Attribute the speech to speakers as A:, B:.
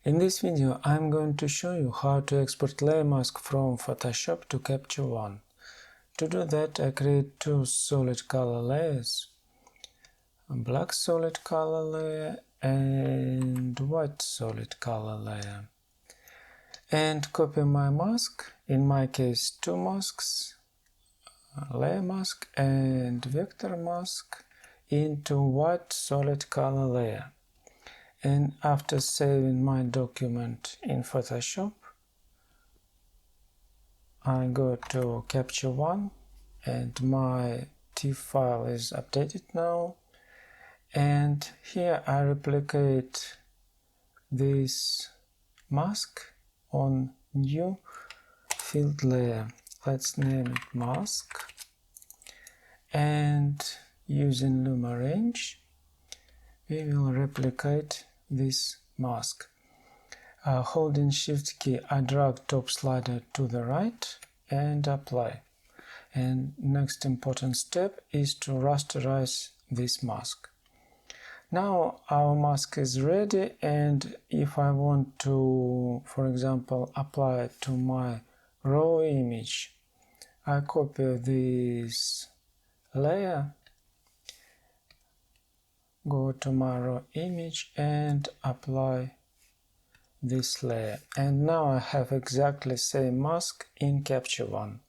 A: In this video I'm going to show you how to export layer mask from Photoshop to Capture One. To do that I create two solid color layers, a black solid color layer and white solid color layer, and copy my mask, in my case two masks, layer mask and vector mask, into white solid color layer. And after saving my document in Photoshop, I go to Capture One and my TIFF file is updated now, and here I replicate this mask on new field layer. Let's name it mask, and using Luma range we will replicate this mask. Holding Shift key, I drag top slider to the right and apply. And next important step is to rasterize this mask. Now our mask is ready, and if I want to, for example, apply it to my raw image, I copy this layer, go to my raw image and apply this layer, and now I have exactly same mask in Capture One.